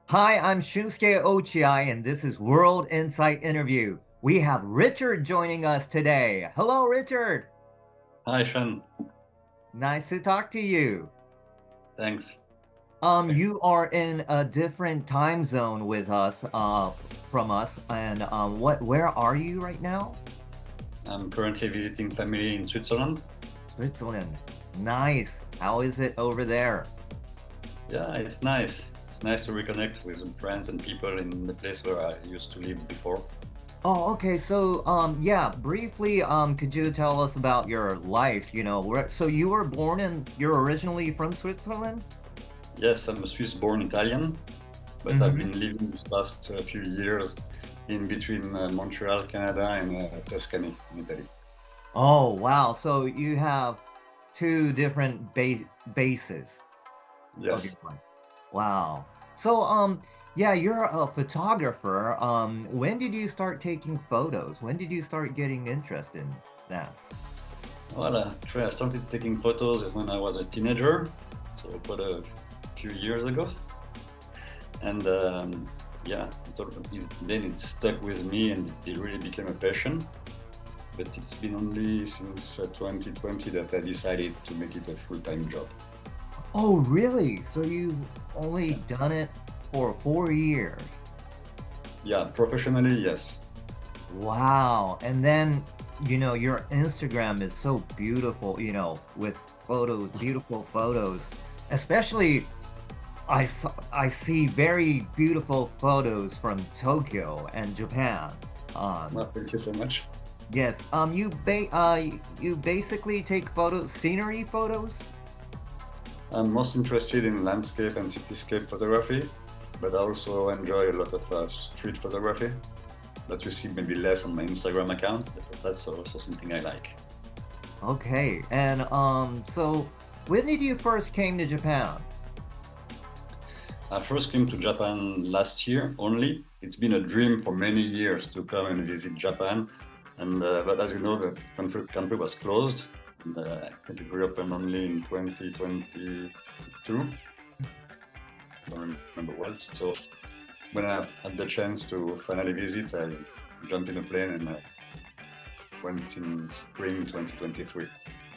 Hi, I'm Shunsuke Ochiai, and this is World Insight Interview. We have Richard joining us today. Hello, Richard. Hi, Sean. Nice to talk to you. Thanks. You are in a different time zone with us, from us, and where are you right now? I'm currently visiting family in Switzerland. Switzerland. Nice. How is it over there? Yeah, it's nice. It's nice to reconnect with some friends and people in the place where I used to live before. Oh, okay. So, yeah, briefly, could you tell us about your life? So you're originally from Switzerland? Yes, I'm a Swiss-born Italian, but I've Mm-hmm. been living these past few years in between Montreal, Canada, and Tuscany, in Italy. Oh, wow. So you have two different bases of your Yes. life. Wow. So, yeah, you're a photographer. When did you start taking photos? When did you start getting interested in that? Well, actually, I started taking photos when I was a teenager, so quite a few years ago. And yeah, then it stuck with me and it really became a passion. But it's been only since 2020 that I decided to make it a full-time job. Oh, really? So you've only done it for 4 years? Yeah, professionally, yes. Wow. And then, your Instagram is so beautiful, with photos, beautiful photos. Especially, I see very beautiful photos from Tokyo and Japan. Um, Well, thank you so much. yes. You basically take photos, scenery photos. I'm most interested in landscape and cityscape photography, but I also enjoy a lot of street photography that you see maybe less on my Instagram account, but that's also something I like. Okay. And so when did you first came to Japan? I first came to Japan last year only. It's been a dream for many years to come and visit Japan, and but as you know, the country was closed. And, it reopened only in 2022. I don't remember well. So when I had the chance to finally visit, I jumped in a plane and I went in spring 2023.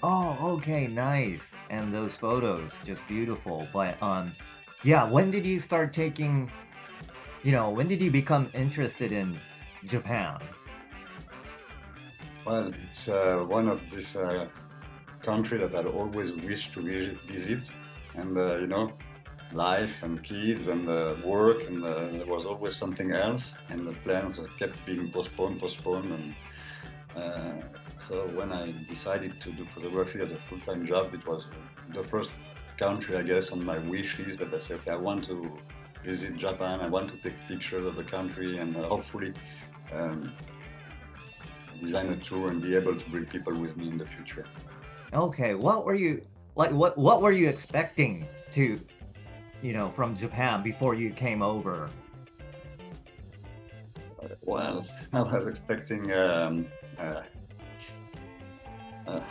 Oh, okay, nice. And those photos, just beautiful. But yeah, when did you start taking, when did you become interested in Japan? Well, it's one of this country that I'd always wished to visit, and life and kids and work, and there was always something else, and the plans kept being postponed, and so when I decided to do photography as a full-time job, it was the first country, I guess, on my wish list that I said, okay, I want to visit Japan, I want to take pictures of the country, and hopefully um, design a tour and be able to bring people with me in the future. Okay, what were you like what were you expecting to, from Japan before you came over? Well, I was expecting, how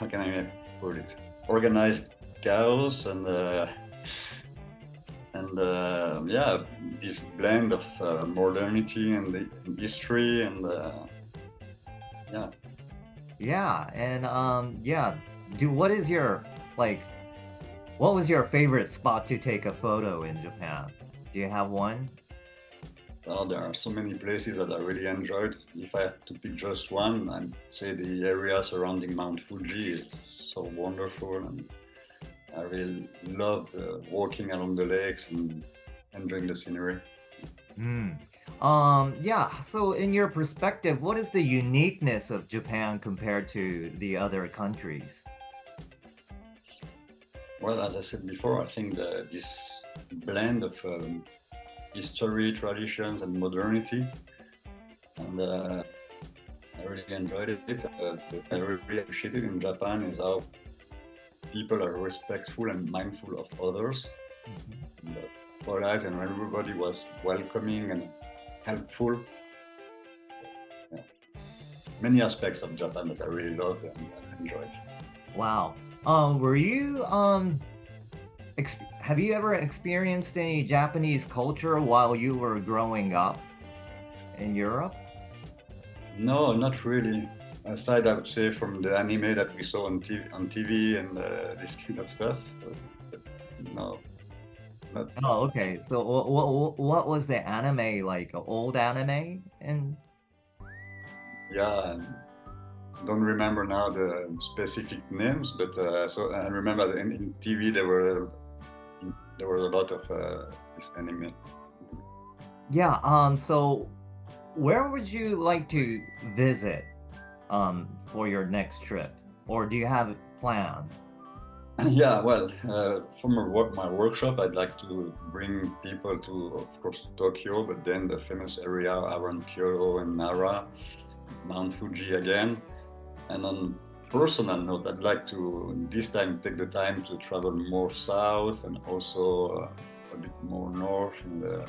can I put it, organized chaos and yeah, this blend of modernity and the history and yeah. Yeah, and yeah, what is your like what was your favorite spot to take a photo in Japan? Do you have one? Well, there are so many places that I really enjoyed. If I had to pick just one, I'd say the area surrounding Mount Fuji is so wonderful, and I really loved walking along the lakes and enjoying the scenery. Hmm. Yeah, so in your perspective, what is the uniqueness of Japan compared to the other countries? Well, as I said before, I think this blend of history, traditions, and modernity, and I really enjoyed it. I really appreciated in Japan is how people are respectful and mindful of others, Mhm. and polite, and everybody was welcoming and helpful. Yeah. Many aspects of Japan that I really loved and enjoyed. Wow. Were you have you ever experienced any Japanese culture while you were growing up in Europe? No, not really. Aside, I would say, from the anime that we saw on TV and this kind of stuff. But no, not. Oh, okay. So what was the anime like? Old anime? And Yeah, don't remember now the specific names, but so I remember that in TV there were a lot of this anime. yeah, so where would you like to visit for your next trip? Or do you have it planned? Yeah, well, from my workshop, I'd like to bring people to, of course, Tokyo, but then the famous area around Kyoto and Nara, Mount Fuji again. And on personal note, I'd like to this time take the time to travel more south and also a bit more north in the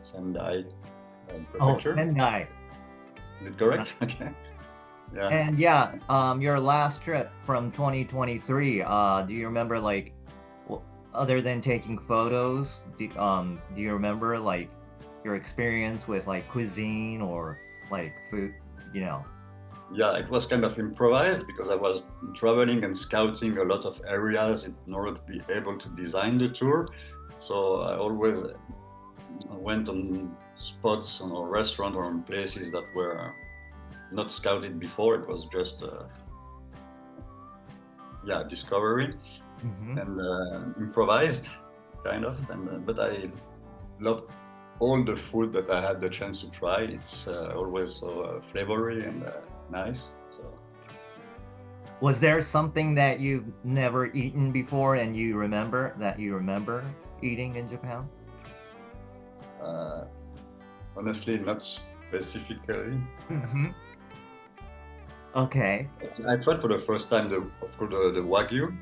Sendai Oh, prefecture. Sendai. Is it correct? Okay. Yeah. And yeah, your last trip from 2023, do you remember like, other than taking photos, do you remember like your experience with like cuisine or like food, you know? Yeah, it was kind of improvised because I was traveling and scouting a lot of areas in order to be able to design the tour. So I always went on spots or restaurants or in places that were not scouted before. It was just yeah, discovery Hmm. and improvised kind of. And but I loved all the food that I had the chance to try. It's always so flavory and nice. So Was there something that you've never eaten before and you remember eating in Japan? uh, honestly, not specifically. Hmm. Okay. I tried for the first time of course the wagyu.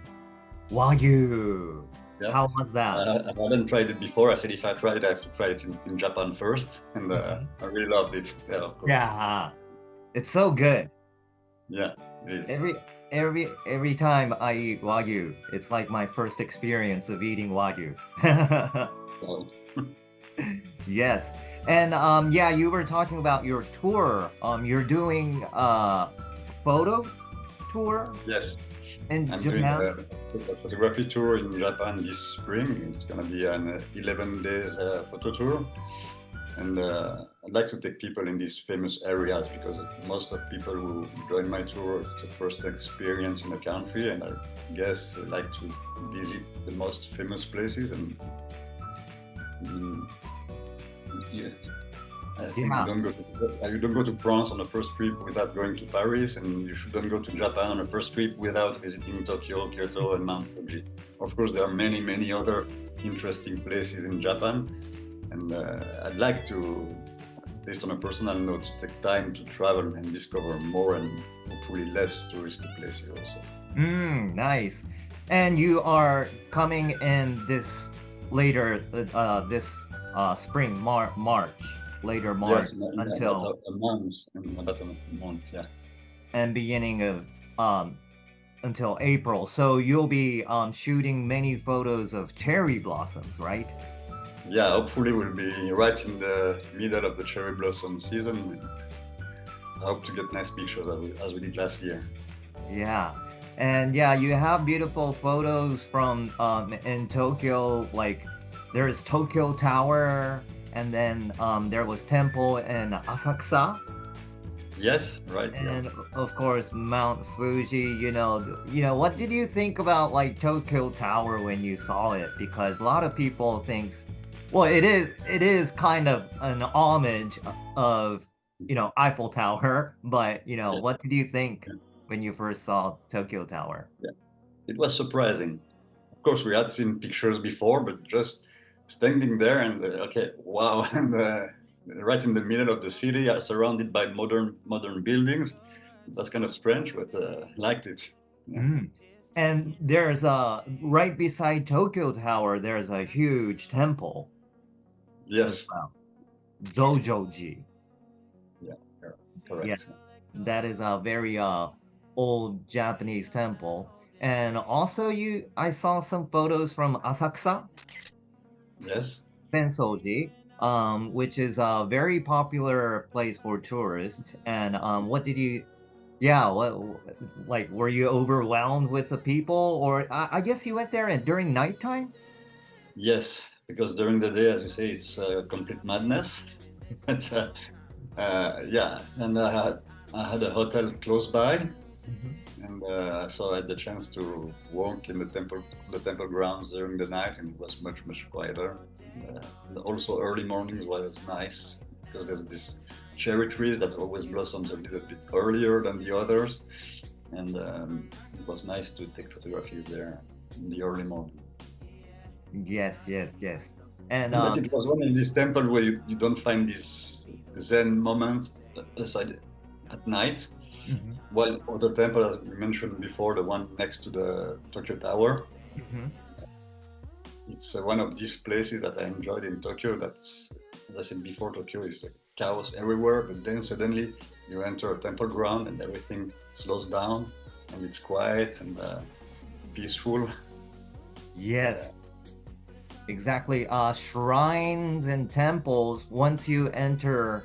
Wagyu. Yeah, How was that? I hadn't tried it before. I said if I try it, I have to try it in Japan first, and Mhm. I really loved it. Yeah, of course. Yeah, it's so good. Yeah, it is. Every time I eat Wagyu, it's like my first experience of eating Wagyu. So, Yes. And yeah, you were talking about your tour. You're doing photo tour yes, in I'm doing Japan? a photography tour in Japan this spring. It's gonna be an 11 days photo tour, and I'd like to take people in these famous areas because most of people who join my tour, it's the first experience in the country, and I guess they like to visit the most famous places. And mm, yeah, I think Yeah. you don't go to France on the first trip without going to Paris, and you shouldn't go to Japan on the first trip without visiting Tokyo, Kyoto, and Mount Fuji. Of course, there are many, many other interesting places in Japan, and I'd like to, based on a personal note, take time to travel and discover more and hopefully less touristy places also. Nice. And you are coming in this later this spring, March, later March Yes, in about until a month, in about a month, yeah. and beginning of until April. So you'll be shooting many photos of cherry blossoms, right? Yeah, hopefully we'll be right in the middle of the cherry blossom season. I hope to get nice pictures as we did last year. Yeah. And yeah, you have beautiful photos from in Tokyo, like there's Tokyo Tower and then there was temple in Asakusa Yes, right, yeah. and of course Mount Fuji, what did you think about like Tokyo Tower when you saw it? Because a lot of people thinks, well, it is kind of an homage of, Eiffel Tower, but Yeah, what did you think yeah, when you first saw Tokyo Tower? yeah. It was surprising. Of course, we had seen pictures before, but just standing there and okay, wow, and right in the middle of the city, surrounded by modern buildings. That's kind of strange, but liked it. Yeah. Mm. And there's right beside Tokyo Tower, there's a huge temple as Yes. well, Zojoji. Yeah. Yeah, Yeah, correct. that is a very old Japanese temple. And also I saw some photos from Asakusa, Yes. Sensoji, which is a very popular place for tourists. And what did you, yeah, like, were you overwhelmed with the people? Or I guess you went there and during nighttime? Yes, because during the day, as you say, it's complete madness. But yeah, and I had a hotel close by, Mhm. and so I had the chance to walk in the temple grounds during the night, and it was much quieter. And also, early mornings was nice because there's this cherry trees that always blossoms a little bit earlier than the others, and it was nice to take photographies there in the early morning. Yes, yes, yes. And But it was one in this temple where you don't find this Zen moment aside at night. mhm, While other temple, as we mentioned before, the one next to the Tokyo Tower, mhm. it's one of these places that I enjoyed in Tokyo. That's, as I said before, Tokyo is chaos everywhere, but then suddenly you enter a temple ground and everything slows down and it's quiet and peaceful. Yes, Uh, exactly. Shrines and temples, once you enter,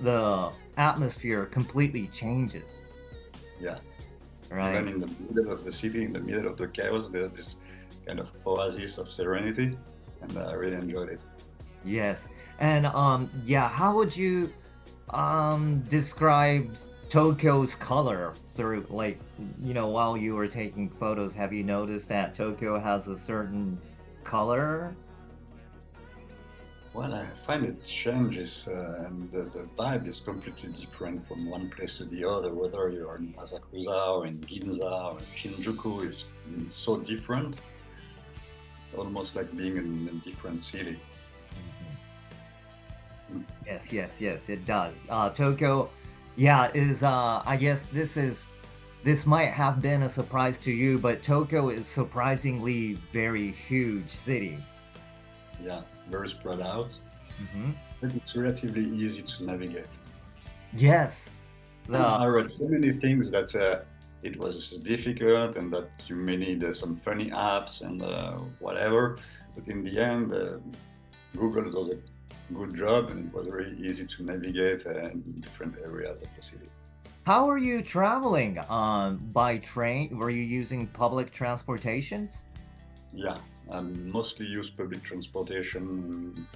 the atmosphere completely changes, yeah, even right? in the middle of the city, in the middle of the chaos, there's this kind of oasis of serenity, and I really enjoyed it. Yes. And yeah, how would you describe Tokyo's color through, like, while you were taking photos, have you noticed that Tokyo has a certain color? Well, I find it changes, and the vibe is completely different from one place to the other. Whether you're in Asakusa or in Ginza or in Shinjuku, it's so different, almost like being in a different city. Mhm. Mm. Yes, yes, yes, it does. Tokyo, yeah, is I guess this might have been a surprise to you, but Tokyo is surprisingly very huge city. Yeah, very spread out, Hmm. but it's relatively easy to navigate. Yes, the I read so many things that it was difficult and that you may need some funny apps and whatever. But in the end, Google does a good job and it was very easy to navigate in different areas of the city. How are you traveling? By train? Were you using public transportations? Yeah, I mostly use public transportation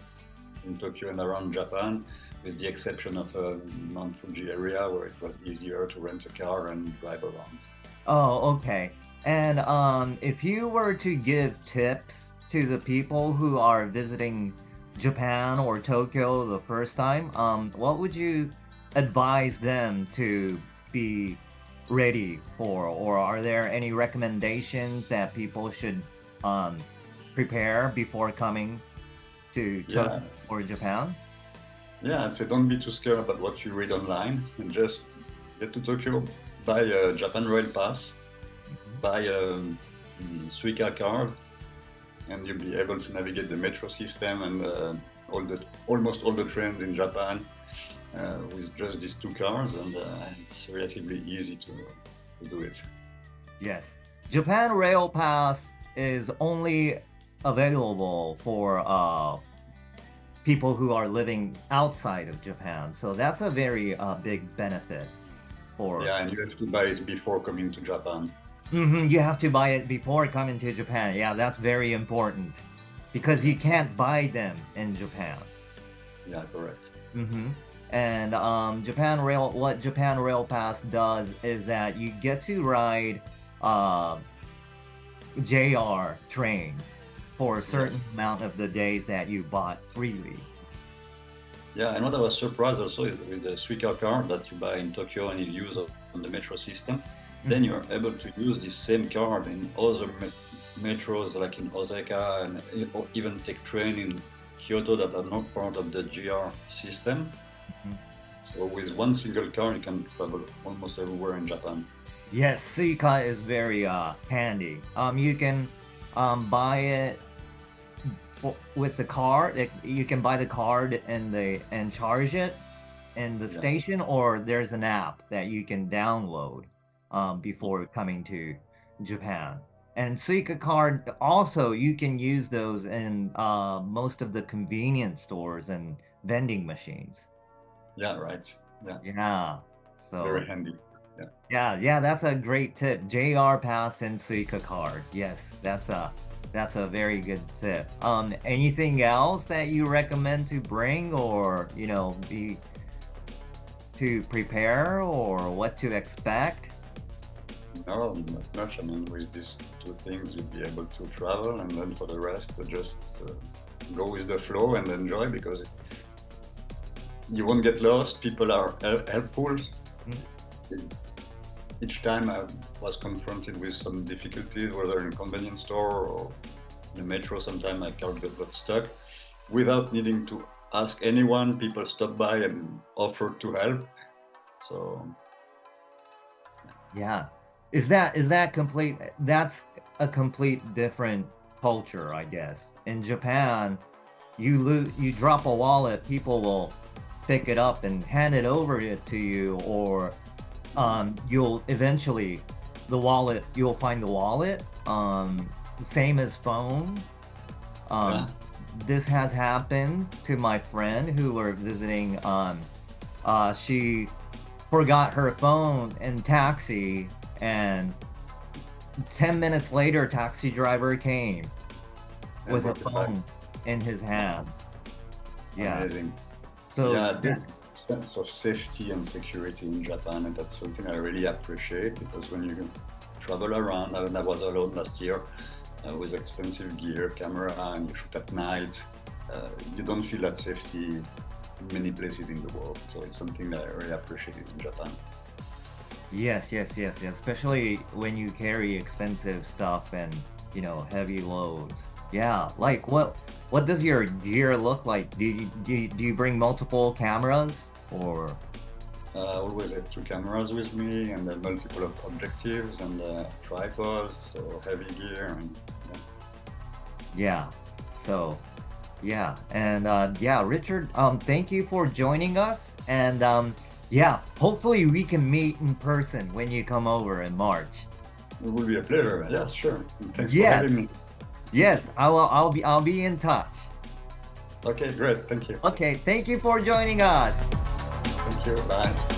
in Tokyo and around Japan, with the exception of Mount Fuji area where it was easier to rent a car and drive around. Oh, okay. And if you were to give tips to the people who are visiting Japan or Tokyo the first time, what would you advise them to be ready for? Or are there any recommendations that people should um, prepare before coming to Tokyo Yeah, or Japan? yeah, I'd say don't be too scared about what you read online and just get to Tokyo, buy a Japan Rail Pass, Mhm. buy a Suica card, and you'll be able to navigate the metro system and almost all the trains in Japan with just these two cards, and it's relatively easy to do it. Yes. Japan Rail Pass is only available for people who are living outside of Japan. So that's a very big benefit for. Yeah, and you have to buy it before coming to Japan. You have to buy it before coming to Japan. Yeah, that's very important because you can't buy them in Japan. Yeah, correct. hmm And what Japan Rail Pass does is that you get to ride uh, JR trains for a certain Yes. amount of the days that you bought freely. Yeah, and what I was surprised also is with the Suica card that you buy in Tokyo and you use on the metro system, then Mhm. you're able to use this same card in other metros like in Osaka and or even take train in Kyoto that are not part of the GR system. Mhm. So with one single card, you can travel almost everywhere in Japan. Yes, Suica is very handy. You can buy it with the card. You can buy the card and charge it in the Yeah, station, or there's an app that you can download before coming to. Japan. And Suica card also you can use those in most of the convenience stores and vending machines. Yeah, right. Yeah, Yeah. So very handy. Yeah. yeah, that's a great tip. JR Pass and Suica card. Yes, that's a very good tip. Anything else that you recommend to bring or, be to prepare or what to expect? No, not much. I mean, with these two things, you'll be able to travel, and then for the rest, just go with the flow and enjoy because you won't get lost. People are helpful. Each time I was confronted with some difficulties, whether in a convenience store or in the metro, sometimes my car got stuck. Without needing to ask anyone, people stopped by and offered to help. So Yeah. Is that complete that's a complete different culture, I guess. In Japan, you drop a wallet, people will pick it up and hand it over to you, or you'll eventually you'll find the wallet. Same as phone. yeah, Um, this has happened to my friend who were visiting. She forgot her phone in taxi, and 10 minutes later, taxi driver came and with a brought it back. phone in his hand. Yeah. Amazing. So Yeah, the sense of safety and security in Japan, and that's something I really appreciate because when you travel around, I was alone last year with expensive gear, camera, and you shoot at night, you don't feel that safety in many places in the world. So it's something that I really appreciate in Japan. yes. Especially when you carry expensive stuff and heavy loads. Yeah. Like what does your gear look like? Do you bring multiple cameras or? I always have two cameras with me and multiple of objectives and tripods, so heavy gear. And Yeah. So, yeah. And yeah, Richard, thank you for joining us. And yeah, hopefully we can meet in person when you come over in March. it will be a pleasure. Yes, sure. And thanks for Yes. having me. Yes, I'll be in touch. Okay, great. Thank you. Okay, thank you for joining us. Thank you. Bye.